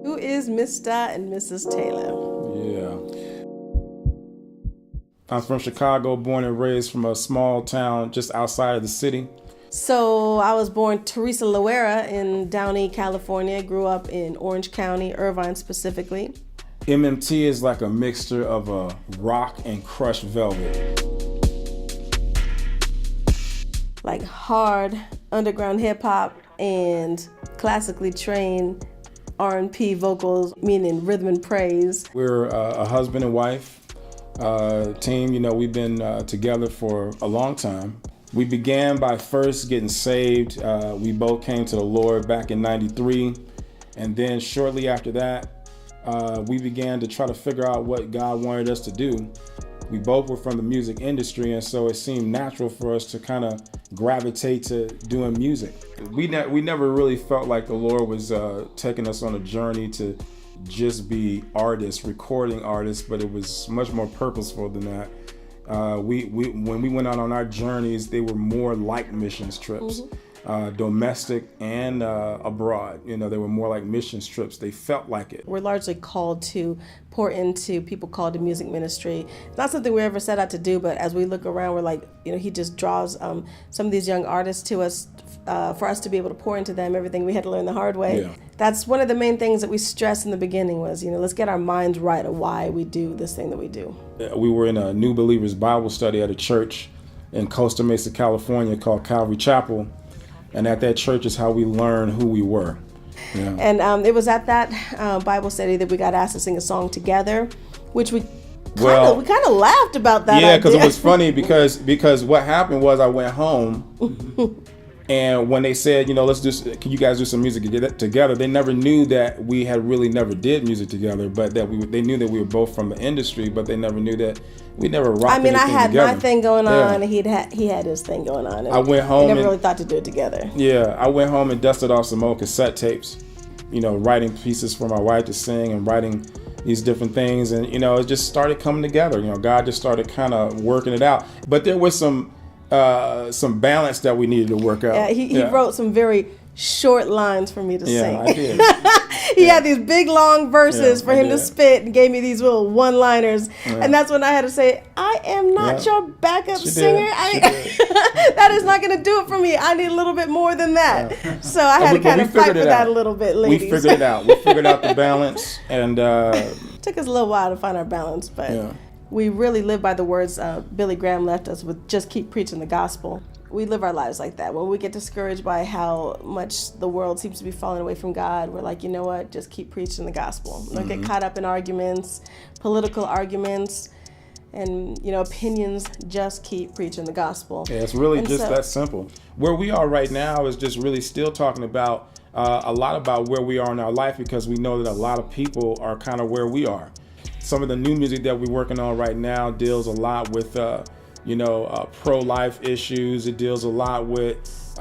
Who is Mista and Mrs. Taylor? Yeah. I'm from Chicago, born and raised from a small town just outside of the city. So I was born Teresa Loera in Downey, California. Grew up in Orange County, Irvine specifically. MMT is like a mixture of a rock and crushed velvet. Like hard underground hip hop and classically trained R&P vocals, meaning rhythm and praise. We're a husband and wife team. You know, we've been together for a long time. We began by first getting saved. We both came to the Lord back in '93. And then shortly after that, we began to try to figure out what God wanted us to do. We both were from the music industry, and so it seemed natural for us to kind of gravitate to doing music. We never really felt like the Lord was taking us on a journey to just be artists, recording artists, but it was much more purposeful than that. When we went out on our journeys, they were more like missions trips. Domestic and abroad. You know, they were more like missions trips. They felt like it. We're largely called to pour into people called to music ministry. It's not something we ever set out to do, but as we look around, we're like, you know, he just draws some of these young artists to us for us to be able to pour into them everything we had to learn the hard way. Yeah. That's one of the main things that we stressed in the beginning was, you know, let's get our minds right of why we do this thing that we do. We were in a New Believers Bible study at a church in Costa Mesa, California called Calvary Chapel. And at that church is how we learned who we were. Yeah. And it was at that Bible study that we got asked to sing a song together, which we kind of laughed about that. Yeah, because it was funny because what happened was I went home, and when they said, you know, can you guys do some music together? They never knew that we had really never did music together, but that they knew that we were both from the industry, but they never knew that we never rocked. I mean, I had together. my thing going on, and he had his thing going on. I went home. We never really thought to do it together. Yeah, I went home and dusted off some old cassette tapes, you know, writing pieces for my wife to sing and writing these different things, and you know, it just started coming together. You know, God just started kind of working it out. But there was some balance that we needed to work out. Yeah, he wrote some very short lines for me to sing. Yeah, I did. He had these big long verses for him to spit and gave me these little one-liners. Yeah. And that's when I had to say, I am not your backup singer. That is not going to do it for me. I need a little bit more than that. Yeah. So I had to kind of fight for that a little bit, ladies. We figured it out. We figured out the balance. And took us a little while to find our balance, but we really live by the words Billy Graham left us with, just keep preaching the gospel. We live our lives like that. When we get discouraged by how much the world seems to be falling away from God, we're like, you know what? Just keep preaching the gospel. Don't get caught up in arguments, political arguments, and, you know, opinions. Just keep preaching the gospel. Yeah, it's really that simple. Where we are right now is just really still talking about a lot about where we are in our life, because we know that a lot of people are kind of where we are. Some of the new music that we're working on right now deals a lot with pro-life issues. It deals a lot with,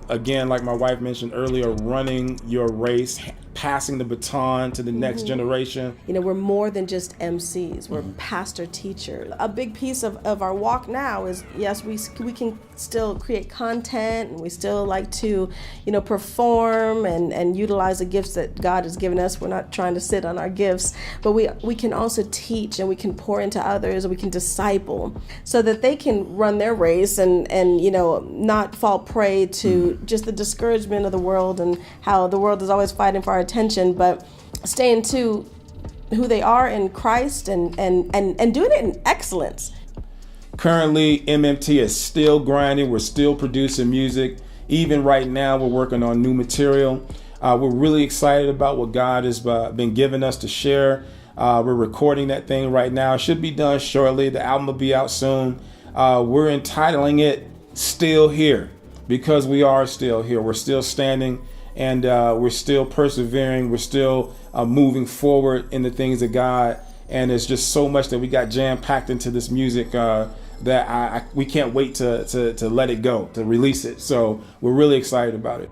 again, like my wife mentioned earlier, running your race, passing the baton to the next generation. You know, we're more than just MCs. We're pastor teachers. A big piece of our walk now is, yes, we can still create content, and we still like to, you know, perform and utilize the gifts that God has given us. We're not trying to sit on our gifts, but we can also teach, and we can pour into others, and we can disciple so that they can run their race and you know, not fall prey to just the discouragement of the world and how the world is always fighting for our attention, but staying to who they are in Christ and doing it in excellence. Currently, MMT is still grinding. We're still producing music. Even right now, we're working on new material. We're really excited about what God has been giving us to share. We're recording that thing right now. It should be done shortly. The album will be out soon. We're entitling it Still Here, because we are still here. We're still standing, and we're still persevering. We're still moving forward in the things of God. And there's just so much that we got jam-packed into this music that we can't wait to let it go, to release it. So we're really excited about it.